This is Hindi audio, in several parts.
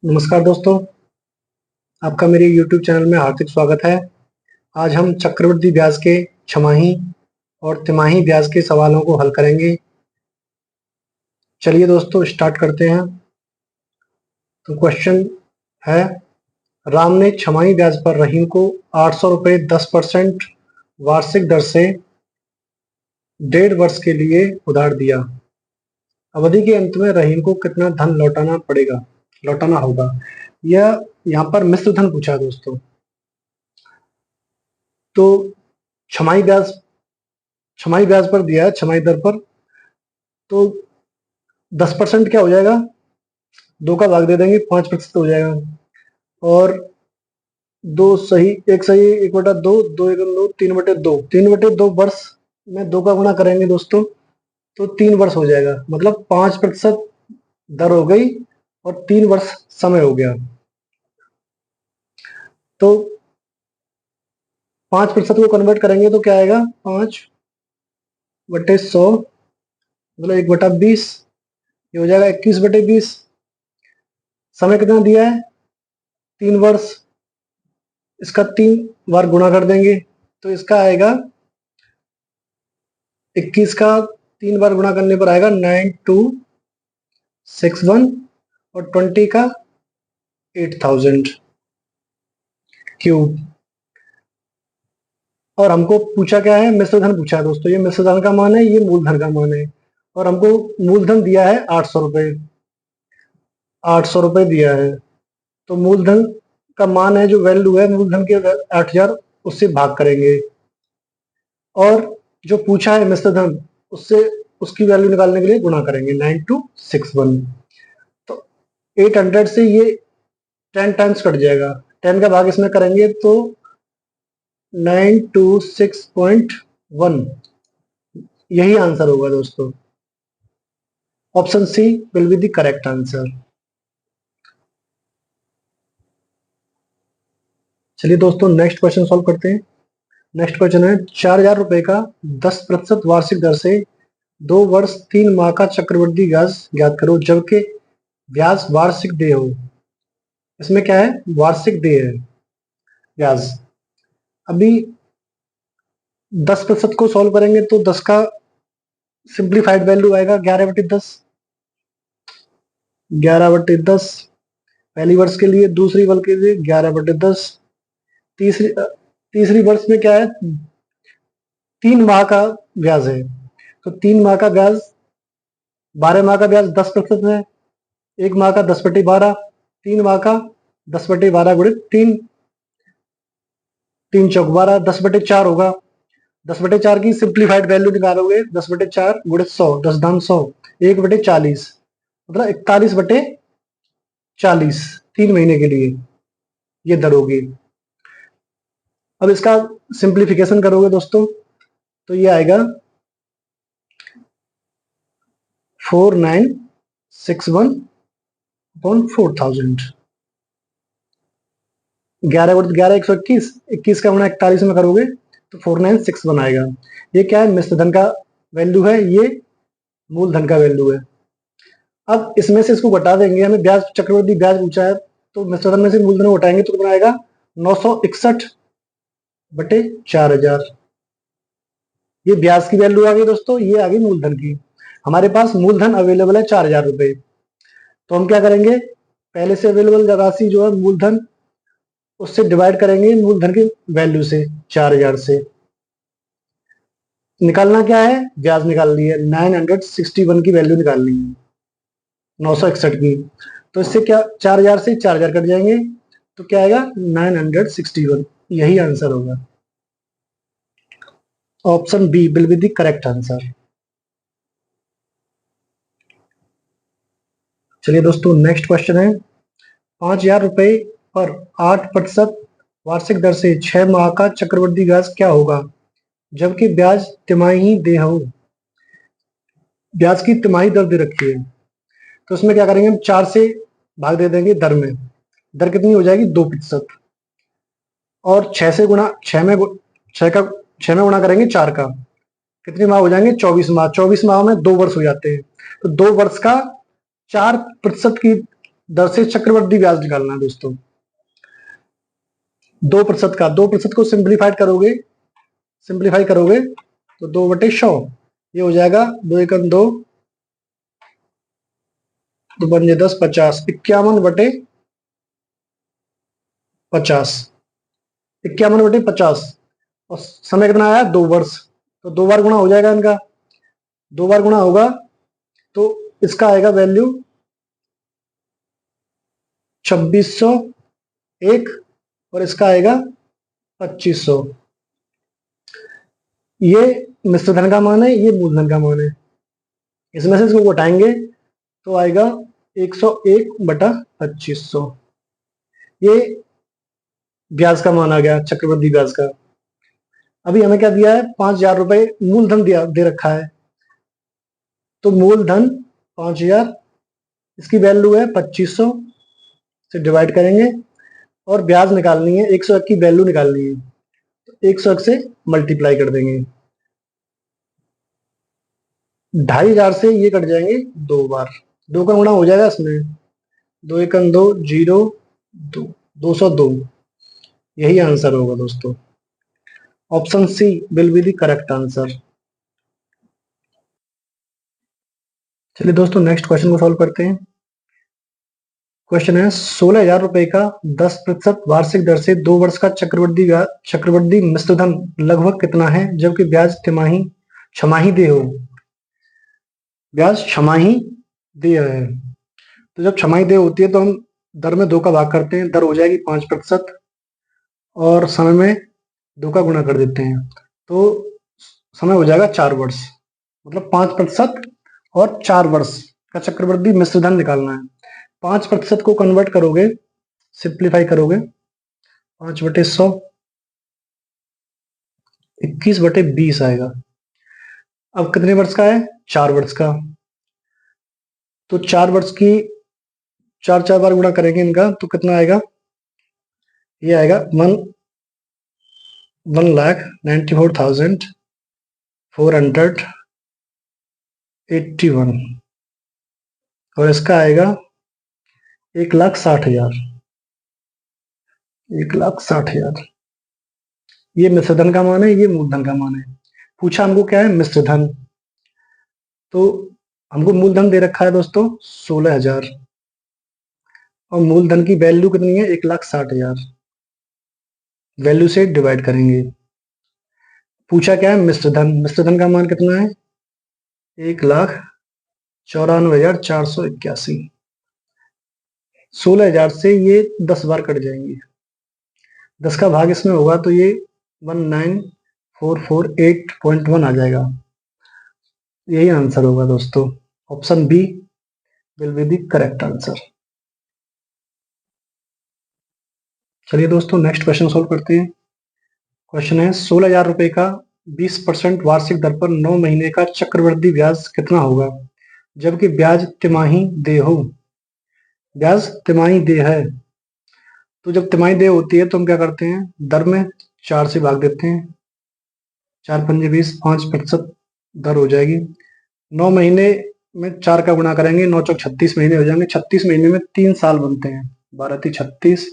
नमस्कार दोस्तों, आपका मेरे YouTube चैनल में हार्दिक स्वागत है। आज हम चक्रवृद्धि ब्याज के छमाही और तिमाही ब्याज के सवालों को हल करेंगे। चलिए दोस्तों स्टार्ट करते हैं। तो क्वेश्चन है, राम ने छमाही ब्याज पर रहीम को 800 रुपये 10% वार्षिक दर से 1.5 वर्ष के लिए उधार दिया। अवधि के अंत में रहीम को कितना धन लौटाना होगा। यह यहाँ पर मिश्र धन पूछा है दोस्तों। तो छमाही ब्याज पर दिया है, छमाही दर पर। तो 10% क्या हो जाएगा, 2 का भाग दे देंगे, 5% हो जाएगा। और 2 सही, 1 सही, 1/2, 2 एकम 2, 3/2, 3/2 वर्ष में 2 का गुणा करेंगे दोस्तों, तो 3 वर्ष हो जाएगा। मतलब 5% दर हो गई और 3 वर्ष समय हो गया। तो 5% को कन्वर्ट करेंगे तो क्या आएगा, 5/100 मतलब 1/20, ये हो जाएगा 21/20। समय कितना दिया है, 3 वर्ष। इसका 3 बार गुणा कर देंगे तो इसका आएगा 21 का 3 बार गुणा करने पर आएगा 9261 और 20 का 8000 क्यूब। और हमको पूछा क्या है, मिश्र धन पूछा है दोस्तों। ये मिश्र धन का मान है, ये मूलधन का मान है। और हमको मूलधन दिया है 800 रुपये, 800 रुपये दिया है। तो मूलधन का मान है, जो वैल्यू है मूलधन के 8000, उससे भाग करेंगे। और जो पूछा है मिश्र धन, उससे उसकी वैल्यू निकालने के लिए गुणा करेंगे 9261। तो 800 से ये 10 टाइम्स कट जाएगा, 10 का भाग इसमें करेंगे तो 926.1, यही आंसर होगा दोस्तों। Option C will be the correct answer. चलिए दोस्तों नेक्स्ट क्वेश्चन सॉल्व करते हैं। नेक्स्ट क्वेश्चन है, 4000 रुपए का 10% वार्षिक दर से 2 वर्ष 3 माह का चक्रवृद्धि ब्याज ज्ञात करो, जबकि ब्याज वार्षिक देय हो। इसमें क्या है, वार्षिक देय है ब्याज। अभी 10% को सॉल्व करेंगे तो 10 का सिंप्लीफाइड वैल्यू आएगा 11/10, 11/10 पहली वर्ष के लिए। दूसरी वर्ष के लिए 11/10। तीसरी वर्ष में क्या है, 3 माह का ब्याज है। तो 3 माह का ब्याज, 12 माह का ब्याज 10% है। 1 माह का 10/12, 3 माह का 10/12 गुणित 3, 3 चौक 12, 10/4 होगा। 10/4 की सिंप्लीफाइड वैल्यू निकालोगे, 10/4 गुणित 100, 10 दाम 100, 1/40, मतलब 41/40, 3 महीने के लिए ये दर होगी। अब इसका सिंप्लीफिकेशन करोगे दोस्तों तो ये आएगा 4961/4000। 11 गुणित 11 121, 21 का गुणा 41 में करोगे तो 4961 आएगा। ये क्या है, मिश्र धन का वैल्यू है, ये मूलधन का वैल्यू है। अब इसमें से इसको घटा देंगे, हमें ब्याज चक्रवृद्धि ब्याज पूछा है, तो मिश्र धन में से मूलधन को घटाएंगे तो कितना आएगा, 961/4000। ये ब्याज की वैल्यू आ गई दोस्तों, ये आ गई मूलधन की। हमारे पास मूलधन अवेलेबल है 4000 रुपए। तो हम क्या करेंगे, पहले से अवेलेबल राशि जो है मूलधन, उससे डिवाइड करेंगे मूलधन की वैल्यू से, 4000 से। निकालना क्या है, ब्याज निकालनी है, 961 की वैल्यू निकालनी है, 961 की। तो इससे क्या, 4000 से 4000 कट जाएंगे तो क्या आएगा, 961, यही आंसर होगा। Option B will be the correct answer. चलिए दोस्तों नेक्स्ट क्वेश्चन है, 5000 रुपए पर 8% वार्षिक दर से 6 माह का चक्रवृद्धि ब्याज क्या होगा, जबकि ब्याज तिमाही देय हो। ब्याज की तिमाही दर दे रखी है, तो उसमें क्या करेंगे, हम 4 से भाग दे देंगे दर में। दर कितनी हो जाएगी, 2%। और 6 से गुणा, 6 में 6 में गुणा करेंगे 4 का, कितने माह हो जाएंगे, 24 माह। 24 माह में 2 वर्ष हो जाते हैं। तो 2 वर्ष का 4% की दर से चक्रवृद्धि ब्याज निकालना है दोस्तों। 2% का, 2% को सिंप्लीफाई करोगे तो 2/100, ये हो जाएगा 2 × 2, 2×5 = 10, 50, 51/50, 51/50। और समय कितना आया, 2 वर्ष, तो 2 बार गुणा हो जाएगा इनका, 2 बार गुणा होगा तो इसका आएगा वैल्यू 2601 और इसका आएगा 2500। ये मिश्र धन का मान है, ये मूलधन का मान है। इसमें से इसको घटाएंगे तो आएगा 101/2500। ये ब्याज का मान आ गया, चक्रवृद्धि ब्याज का। अभी हमें क्या दिया है, 5000 रुपए मूलधन दिया दे रखा है, तो मूलधन 5000, इसकी वैल्यू है 2500 से डिवाइड करेंगे और ब्याज निकालनी है, 101 की वैल्यू निकालनी है, तो 101 से मल्टीप्लाई कर देंगे। 2500 से ये कट जाएंगे 2 बार, 2 का गुणा हो जाएगा इसमें, 2 × 2 0 2, 202। यही आंसर होगा दोस्तों, option C will be the correct answer. चलिए दोस्तों नेक्स्ट क्वेश्चन को सॉल्व करते हैं। क्वेश्चन है 16,000 रुपए का 10% वार्षिक दर से 2 वर्ष का चक्रवृद्धि मिश्रधन लगभग कितना है, जबकि ब्याज छमाही दे हो। ब्याज छमाही दे है, तो जब छमाही दे होती है तो हम दर में 2 का भाग करते हैं, दर हो जाएगी 5% और समय में 2 का गुणा कर देते हैं, तो समय हो जाएगा 4 वर्ष। मतलब 5% और 4 वर्ष का चक्रवृद्धि मिश्रधन निकालना है। 5% को कन्वर्ट करोगे, सिंप्लीफाई करोगे, 5/100, 21/20 आएगा। अब कितने वर्ष का है, 4 वर्ष का, तो 4 वर्ष की 4 बार गुणा करेंगे इनका तो कितना आएगा, ये आएगा 1,94,481 और इसका आएगा 1,60,000, 1,60,000। ये मिश्रधन का मान है, ये मूलधन का मान है। पूछा हमको क्या है, मिश्रधन, तो हमको मूलधन दे रखा है दोस्तों 16,000 और मूलधन की वैल्यू कितनी है, 1,60,000, वैल्यू से डिवाइड करेंगे। पूछा क्या है, मिश्रधन, मिश्रधन का मान कितना है, 1,94,481। 16,000 से ये 10 बार कट जाएंगे, 10 का भाग इसमें होगा तो ये 19,448.1 आ जाएगा। यही आंसर होगा दोस्तों, option B will be the correct answer. चलिए दोस्तों नेक्स्ट क्वेश्चन सोल्व करते हैं। क्वेश्चन है 16,000 रुपए का 20% वार्षिक दर पर 9 महीने का चक्रवृद्धि ब्याज कितना होगा, जबकि ब्याज तिमाही दे हो। ब्याज तिमाही दे है, तो जब तिमाही दे होती है तो हम क्या करते हैं, दर में 4 से भाग देते हैं, 4×5 = 20, 5% दर हो जाएगी। 9 महीने में 4 का गुणा करेंगे, 9×4 = 36 महीने हो जाएंगे। 36 महीने में 3 साल बनते हैं, 12×3 = 36,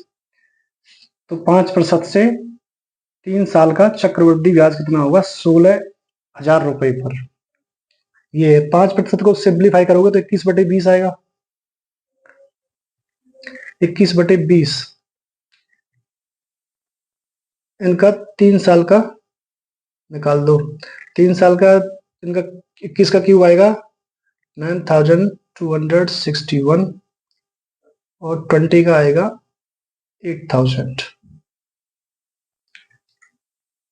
तो 5% से 3 साल का चक्रवृद्धि ब्याज कितना होगा, 16,000 रुपए पर। ये 5% को सिंप्लीफाई करोगे तो 21/20 आएगा, 21/20। इनका 3 साल का निकाल दो, 3 साल का इनका 21 का क्यूब आएगा 9,261 और 20 का आएगा 8,000।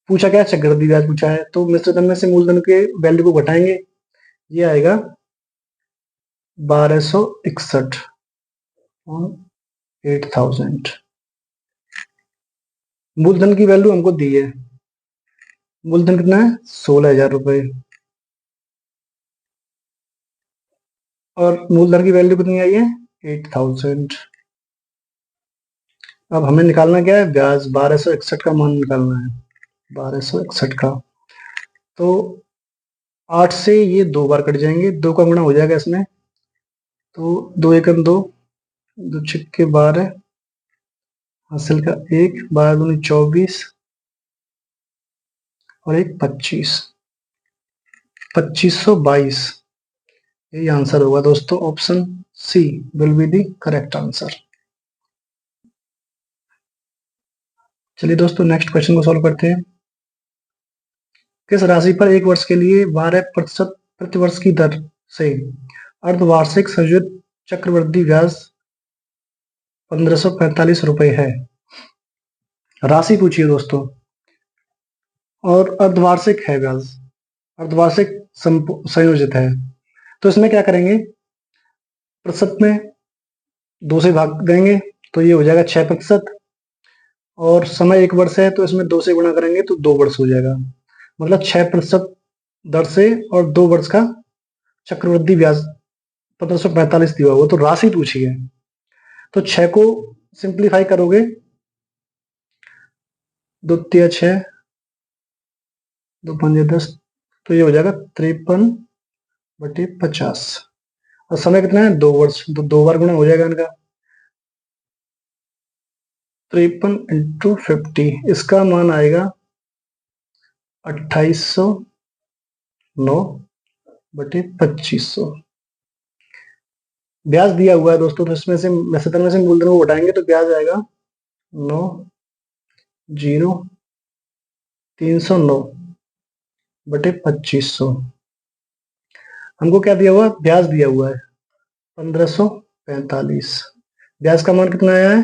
पूछा क्या, चक्रवृद्धि ब्याज पूछा है, तो मिश्रधन में से मूलधन के वैल्यू को घटाएंगे, ये आएगा 1261 और 8,000। मूलधन की वैल्यू हमको दी है, मूलधन कितना है, 16,000 रुपए, और मूलधन की वैल्यू कितनी आई है, 8,000। अब हमें निकालना क्या है, ब्याज, 1261 का मान निकालना है, 1261 का। तो 8 से ये 2 बार कट जाएंगे, 2 का गुणा हो जाएगा इसमें, तो 2 × 2 दो छिक्के 12, हासिल का 1, 12 दूनी 24 और एक 25, 2522। यही आंसर होगा दोस्तों, option C will be the correct answer. चलिए दोस्तों नेक्स्ट क्वेश्चन को सॉल्व करते हैं। किस राशि पर एक वर्ष के लिए 12% प्रतिवर्ष की दर से अर्धवार्षिक संयुक्त चक्रवृद्धि ब्याज 1545 रुपए है? राशि पूछी है दोस्तों और अर्धवार्षिक है ब्याज, अर्धवार्षिक संयोजित है। तो इसमें क्या करेंगे, प्रतिशत में 2 से भाग देंगे तो ये हो जाएगा 6%, और समय 1 वर्ष है तो इसमें 2 से गुणा करेंगे तो 2 वर्ष हो जाएगा। मतलब 6% दर से और 2 वर्ष का चक्रवृद्धि ब्याज 1545 दिया हुआ। तो राशि पूछी है, तो 6 को सिंप्लीफाई करोगे, 2 तिया 6, 2 पंजे 10, तो ये हो जाएगा 53/50। और समय कितना है, 2 वर्ष, तो 2 बार गुणा हो जाएगा इनका, 53 × 50, इसका मान आएगा 2809/2500। ब्याज दिया हुआ है दोस्तों, तो इसमें से मैसेतर में से मूलधन को उठाएंगे तो ब्याज आएगा 90309/2500। हमको क्या दिया हुआ, ब्याज दिया हुआ है 1545, ब्याज का मान कितना आया है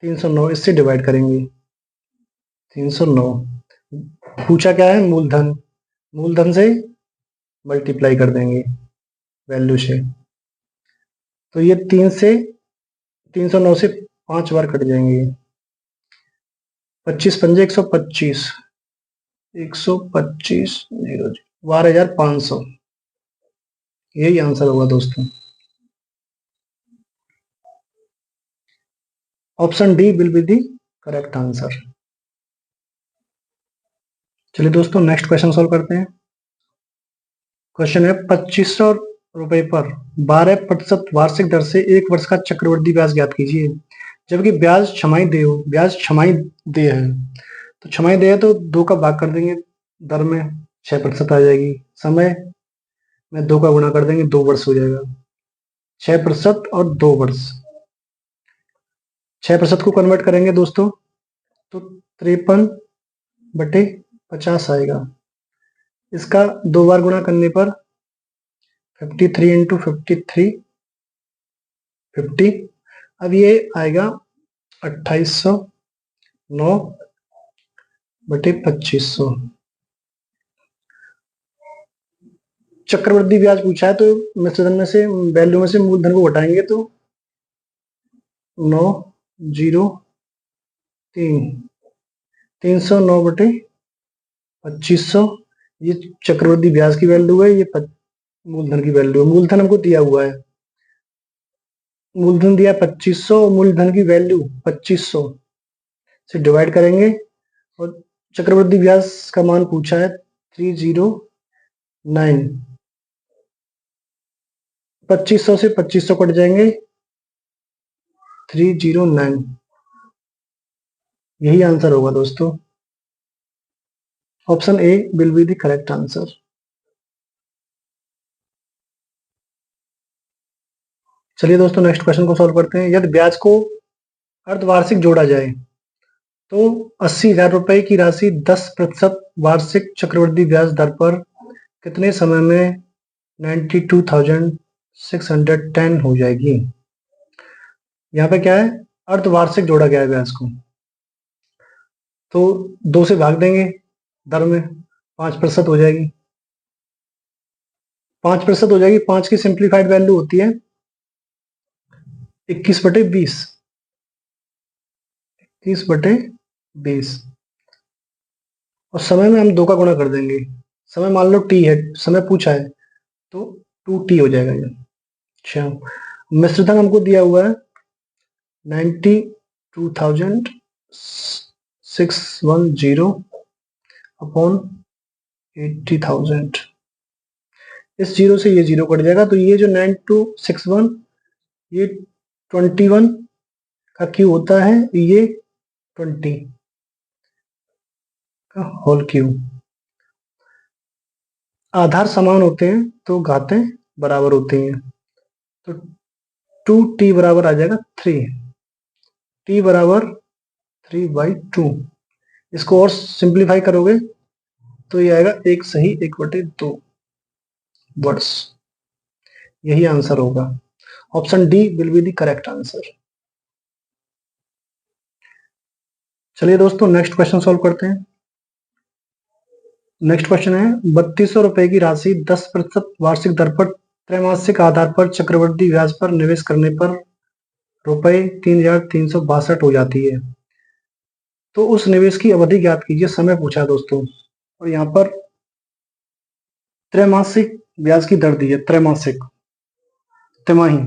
309, इससे डिवाइड करेंगे 309। पूछा क्या है, मूलधन, मूलधन से मल्टीप्लाई कर देंगे वैल्यू से, तो ये 309 से 5 बार कट जाएंगे, 25 पंजे 125, 125 0 12,500। यही आंसर होगा दोस्तों, option D will be the correct answer. चलिए दोस्तों नेक्स्ट क्वेश्चन सॉल्व करते हैं। क्वेश्चन है 2500 रुपए पर 12% वार्षिक दर से 1 वर्ष का चक्रवृद्धि ब्याज ज्ञात कीजिए, जबकि ब्याज छमाही दे हो, ब्याज छमाही दे है, तो छमाही दे है तो 2 का भाग कर देंगे दर में, 6% आ जाएगी, समय में 2 का गुणा कर देंगे, 2 वर्ष हो जाएगा, 6% और 2 वर्ष, 6% को कन्वर्ट करेंगे दोस्तों तो 53/50 आएगा, इसका 2 बार गुणा करने पर 53 × 53 50, अब ये आएगा 2809/2500। चक्रवृद्धि ब्याज पूछा है तो मिश्रण में से वैल्यू में से मूलधन को घटाएंगे तो 903 309/2500, ये चक्रवृद्धि ब्याज की वैल्यू है, ये मूलधन की वैल्यू है। मूलधन हमको दिया हुआ है, मूलधन दिया 2500, मूलधन की वैल्यू 2500 से डिवाइड करेंगे, और चक्रवृद्धि ब्याज का मान पूछा है 309, 2500 से 2500 कट जाएंगे, 309, यही आंसर होगा दोस्तों, option A will be the correct answer. चलिए दोस्तों नेक्स्ट क्वेश्चन को सॉल्व करते हैं। यदि ब्याज को अर्धवार्षिक जोड़ा जाए तो 80,000 रुपए की राशि 10% वार्षिक चक्रवृद्धि ब्याज दर पर कितने समय में 92,610 हो जाएगी? यहाँ पे क्या है, अर्धवार्षिक जोड़ा गया है ब्याज को, तो 2 से भाग देंगे दर में, 5% हो जाएगी, 5% हो जाएगी। 5 की सिंप्लीफाइड वैल्यू होती है 21/20, 21/20, और समय में हम 2 का गुणा कर देंगे, समय मान लो t है, समय पूछा है तो 2t हो जाएगा ये। अच्छा, मिश्रधन हमको दिया हुआ है 92,610 अपॉन 80,000, इस जीरो से ये जीरो कट जाएगा, तो ये जो 9261 ये 21 का क्यू होता है ये 20 का होल क्यू। आधार समान होते हैं तो घातें बराबर होती हैं। तो 2t बराबर आ जाएगा 3, t बराबर 3/2। इसको और सिंप्लीफाई करोगे तो ये आएगा 1 सही 1/2 वर्ड्स। यही आंसर होगा। Option D will be the correct answer. चलिए दोस्तों नेक्स्ट क्वेश्चन सॉल्व करते हैं। नेक्स्ट क्वेश्चन है 3200 रुपए की राशि 10% वार्षिक दर पर त्रैमासिक आधार पर चक्रवृद्धि ब्याज पर निवेश करने पर रुपए 3362 हो जाती है। तो उस निवेश की अवधि ज्ञात कीजिए, समय पूछा है दोस्तों। और यहाँ पर त्रैमासिक ब्याज की दर दी है, त्रैमासिक, तिमाही।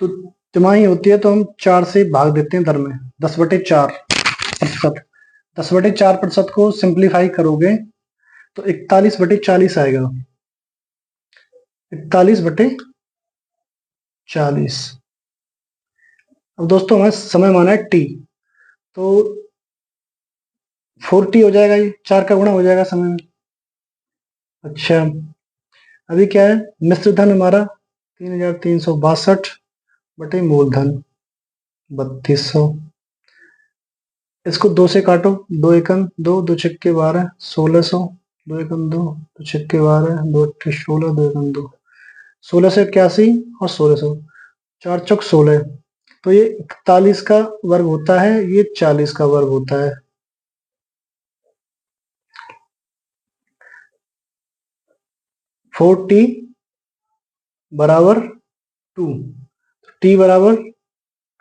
तो तिमाही होती है तो हम 4 से भाग देते हैं दर में, 10/4%। 10/4% को सिंप्लीफाई करोगे तो 41/40 आएगा। 41/40। अब दोस्तों हमें समय माना है टी, तो 4t हो जाएगा, ये 4 का गुणा हो जाएगा समय में। अच्छा, अभी क्या है, मिश्र धन हमारा 3362 बटे मूलधन 3200। इसको 2 से काटो, 2 एकम 2, 2 छक्के 12, 1600, 2 एकम 2, 2 छक्के 12, 2 अट्ठे 16, 2 एकम 2, 1681 और 1600, 4 चौक 16। तो ये 41 का वर्ग होता है, ये 40 का वर्ग होता है। फोर टी बराबर 2, टी बराबर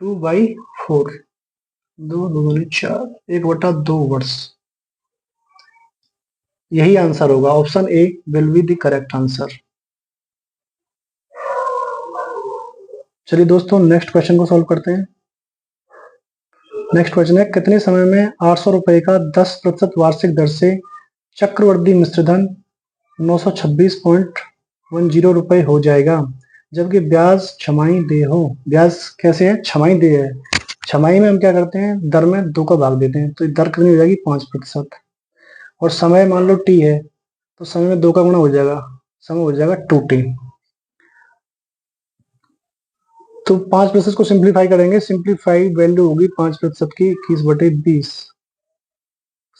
2/4, 2 2 4, 1/2 वर्ष। यही आंसर होगा। Option A will be the correct answer. चलिए दोस्तों नेक्स्ट क्वेश्चन को सॉल्व करते हैं। नेक्स्ट क्वेश्चन है कितने समय में 800 रुपए का 10% वार्षिक दर से चक्रवृद्धि मिश्रधन 926.10 रुपए हो जाएगा, जबकि ब्याज छमाही दे हो। ब्याज कैसे है, छमाही दे है। छमाही में हम क्या करते हैं, दर में 2 का भाग देते हैं, तो दर कितनी हो जाएगी 5%। और समय मान लो टी है, तो समय में 2 का गुणा हो जाएगा, समय हो जाएगा 2t। तो 5% को सिंप्लीफाई करेंगे, सिंप्लीफाइड वैल्यू होगी 5% की 21/20।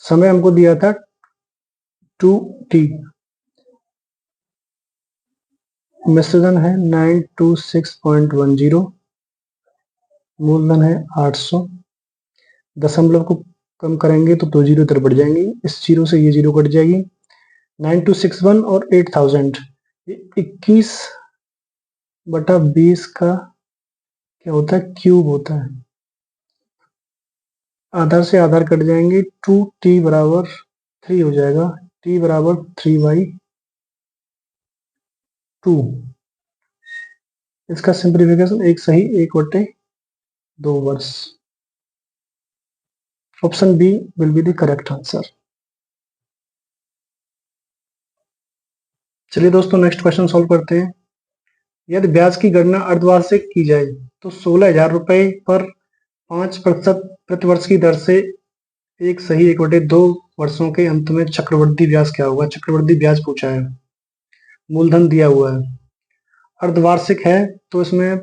समय हमको दिया था 2t, मिश्रधन है 926.10, मूलधन है 800। दशमलव को कम करेंगे तो 2 जीरो इधर बढ़ जाएंगे, इस जीरो से ये जीरो कट जाएगी। 9261 और 8000, ये 21/20 का क्या होता है, क्यूब होता है। आधार से आधार कट जाएंगे, 2t बराबर 3 हो जाएगा, t बराबर 3/2। इसका सिंप्लीफिकेशन 1 सही 1/2 वर्ष। Option B will be the correct answer. चलिए दोस्तों नेक्स्ट क्वेश्चन सॉल्व करते हैं। यदि ब्याज की गणना अर्धवार्षिक की जाए तो 16,000 रुपए पर 5% प्रतिवर्ष की दर से 1 सही 1/2 वर्षों के अंत में चक्रवृद्धि ब्याज क्या होगा। चक्रवृद्धि ब्याज पूछा है, मूलधन दिया हुआ है, अर्धवार्षिक है तो इसमें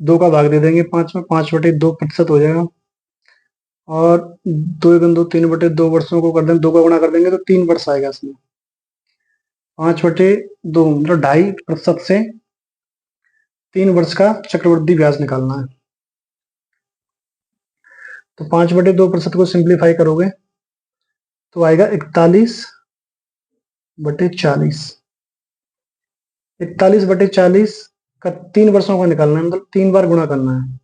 2 का भाग दे देंगे, 5 में 5/2% हो जाएगा। और 2 एकम 2, 3/2 वर्षों को कर देंगे, 2 का गुणा कर देंगे तो 3 वर्ष आएगा इसमें। 5/2 मतलब 2.5% से 3 वर्ष का चक्रवृद्धि ब्याज निकालना है। तो 5/2% को सिंप्लीफाई करोगे तो आएगा 41/40। 41/40 का 3 वर्षों का निकालना है, मतलब 3 बार गुणा करना है।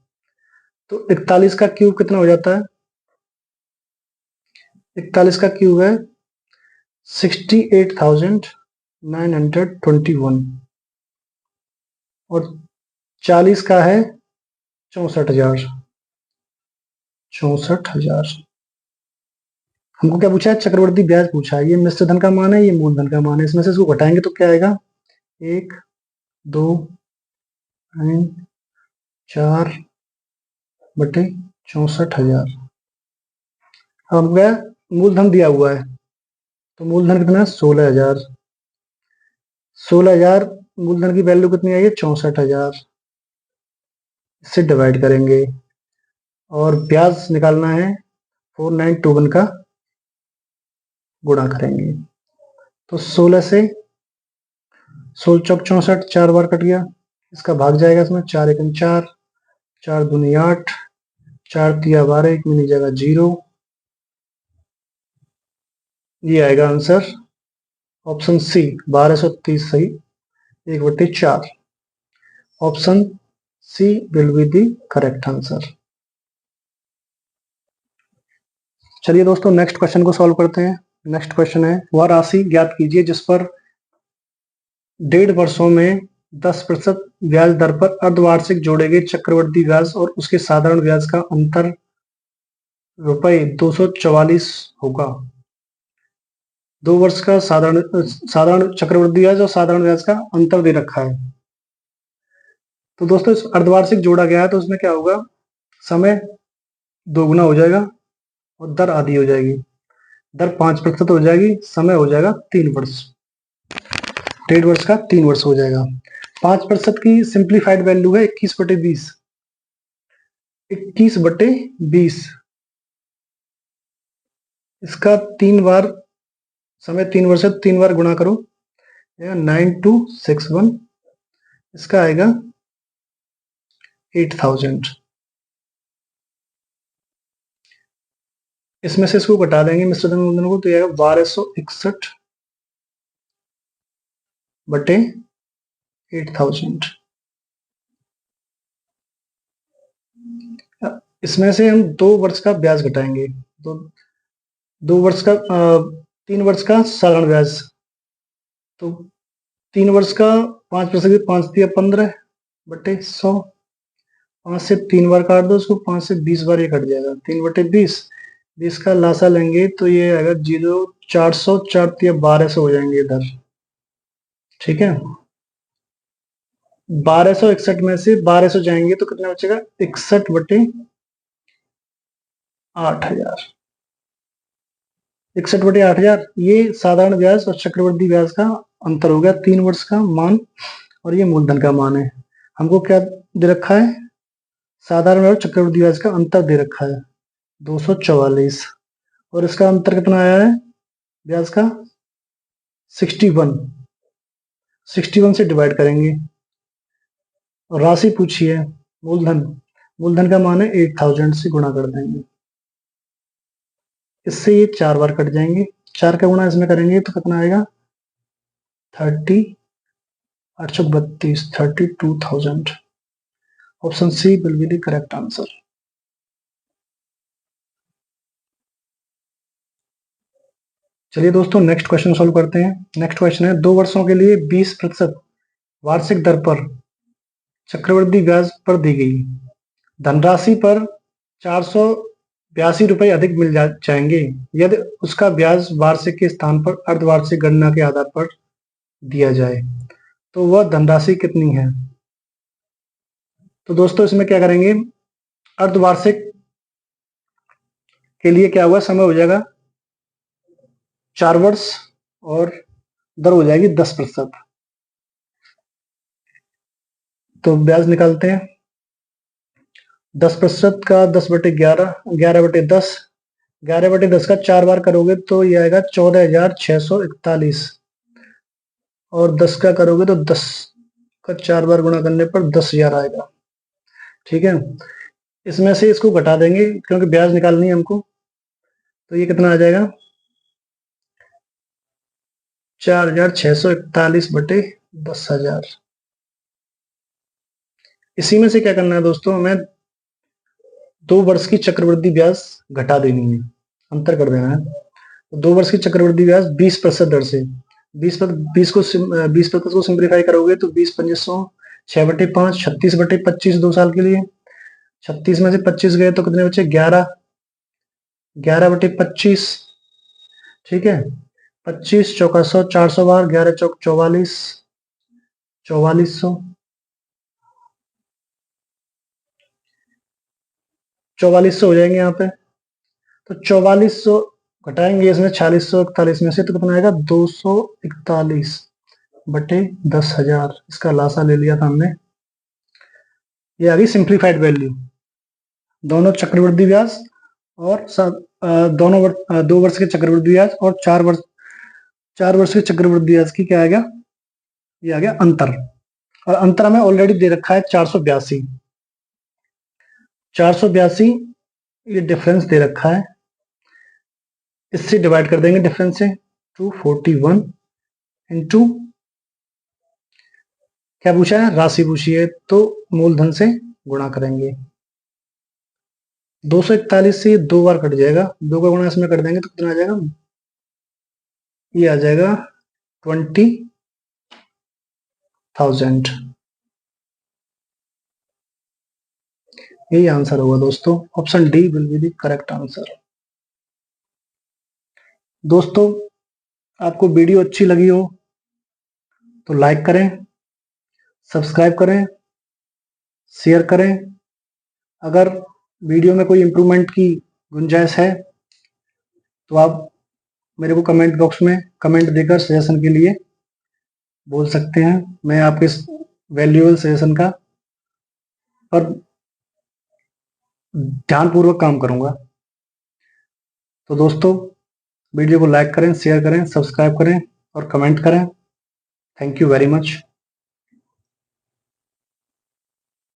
तो 41 का क्यूब कितना हो जाता है, 41 का क्यूब है 68,921 और 40 का है 64,000। 64,000। हमको क्या पूछा है, चक्रवृद्धि ब्याज पूछा है। ये मिश्र धन का मान है, ये मूलधन का मान है। इसमें से इसको घटाएंगे तो क्या आएगा, 1 2 4/64,000। अब गया मूलधन दिया हुआ है, तो मूलधन कितना है? 16,000। 16,000 मूलधन की वैल्यू कितनी आई है? 64,000। इससे डिवाइड करेंगे और ब्याज निकालना है 4921 का गुणा करेंगे। तो 16 से 16 चौक 64, 4 बार कट गया, इसका भाग जाएगा इसमें। 4 एकम 4, 4 दूनी 8, 4 तिया 12, एक में नहीं जाएगा 0। ये आएगा आंसर ऑप्शन सी 1230 सही, 1/4। Option C will be the correct answer. चलिए दोस्तों नेक्स्ट क्वेश्चन को सॉल्व करते हैं। नेक्स्ट क्वेश्चन है, वह राशि ज्ञात कीजिए जिस पर 1.5 वर्षों में 10% ब्याज दर पर अर्धवार्षिक जोड़े गए चक्रवृद्धि ब्याज और उसके साधारण ब्याज का अंतर ₹244 होगा। 2 वर्ष का साधारण चक्रवृद्धि ब्याज और साधारण ब्याज का अंतर दे रखा है। तो दोस्तों इस अर्धवार्षिक जोड़ा गया है तो उसमें क्या होगा? समय दोगुना हो जाएगा और दर आधी हो जाएगी। दर 5% हो जाएगी, समय हो जाएगा 3 वर्ष। 1.5 वर्ष का 3 वर्ष हो जाएगा। 5% की सिंप्लीफाइड वैल्यू है 21/20। 21/20 इसका 3 बार, समय 3 वर्ष है, 3 बार गुणा करो, 9261, इसका आएगा 8000। इसमें से इसको घटा देंगे मिश्र धन मूलधन को, तो ये आएगा 1261/8000। इसमें से हम 2 वर्ष का ब्याज घटाएंगे, तो 2 वर्ष का 3 वर्ष का साधारण ब्याज, तो 3 वर्ष का 5%, 5 दिया 15/100। 5 से 3 बार काट दो उसको, 5 से 20 बार ये कट जाएगा, 3/20। 20 का लासा लेंगे तो ये आएगा 0, 400, 4 तिया 1200 हो जाएंगे इधर। ठीक है, 1261 में से 1200 जाएंगे तो कितना बचेगा? 61/8000। 61/8000 ये साधारण ब्याज और चक्रवृद्धि ब्याज का अंतर हो गया, 3 वर्ष का मान, और ये मूलधन का मान है। हमको क्या दे रखा है? साधारण और चक्रवृद्धि ब्याज का अंतर दे रखा है 244, और इसका अंतर कितना आया है ब्याज का? 61। 61 से डिवाइड करेंगे और राशि पूछी है मूलधन, मूलधन का मान है 8000 से गुणा कर देंगे। इससे ये 4 बार कट जाएंगे, 4 का गुणा इसमें करेंगे तो कितना आएगा? 32,000। Option C will be the correct answer. चलिए दोस्तों नेक्स्ट क्वेश्चन सॉल्व करते हैं। नेक्स्ट क्वेश्चन है, 2 वर्षों के लिए 20% वार्षिक दर पर चक्रवृद्धि ब्याज पर दी गई धनराशि पर 482 रुपए अधिक मिल जाएंगे यदि उसका ब्याज वार्षिक के स्थान पर अर्धवार्षिक गणना के आधार पर दिया जाए, तो वह धनराशि कितनी है? तो दोस्तों इसमें क्या करेंगे? अर्धवार्षिक के लिए क्या हुआ? समय हो जाएगा 4 वर्ष और दर हो जाएगी 10%। तो ब्याज निकालते हैं। 10% का 10/11, 11/10, 11/10 का 4 बार करोगे तो ये आएगा 14,641, और 10 का करोगे तो 10 का 4 बार गुणा करने पर 10,000 आएगा। ठीक है, इसमें से इसको घटा देंगे क्योंकि ब्याज निकालनी है हमको, तो ये कितना आ जाएगा? 4,641/10,000। इसी में से क्या करना है दोस्तों? हमें 2 वर्ष की चक्रवृद्धि ब्याज घटा देनी है, अंतर कर देना है। तो 2 वर्ष की चक्रवृद्धि ब्याज 20% दर से, 20% को सिंप्लीफाई करोगे तो 20×5 6/5, 36/25 2 साल के लिए। 36 में से 25 गए तो कितने बचे? 11, 11/25। ठीक है, 25 चौका 100, 400 बार, 11 चौक 44, 4400, 4400 हो जाएंगे यहाँ पे। तो 4400 घटाएंगे इसमें 4641 में से, तो कितना आएगा 241 बटे 10,000। इसका लासा ले लिया था हमने। ये आ गई सिंप्लीफाइड वैल्यू। दोनों चक्रवृद्धि ब्याज और दोनों 2 वर्ष के चक्रवृद्धि ब्याज और 4 वर्ष के चक्रवृद्धि ब्याज की क्या आ गया, ये आ गया अंतर। और अंतर हमें ऑलरेडी दे रखा है 482। 482 ये डिफरेंस दे रखा है, इससे डिवाइड कर देंगे डिफरेंस से। 241 इंटू क्या पूछा है, राशि पूछी है, तो मूलधन से गुणा करेंगे। 241 से 2 बार कट जाएगा, 2 का गुणा इसमें कर देंगे तो कितना आ जाएगा, ये आ जाएगा 20,000। यही आंसर होगा दोस्तों, option D will be the correct answer. दोस्तों आपको वीडियो अच्छी लगी हो तो लाइक करें, सब्सक्राइब करें, शेयर करें। अगर वीडियो में कोई इम्प्रूवमेंट की गुंजाइश है तो आप मेरे को कमेंट बॉक्स में कमेंट देकर सजेशन के लिए बोल सकते हैं। मैं आपके इस वैल्यूएबल सजेशन का पर ध्यानपूर्वक काम करूंगा। तो दोस्तों वीडियो को लाइक करें, शेयर करें, सब्सक्राइब करें और कमेंट करें। Thank you very much.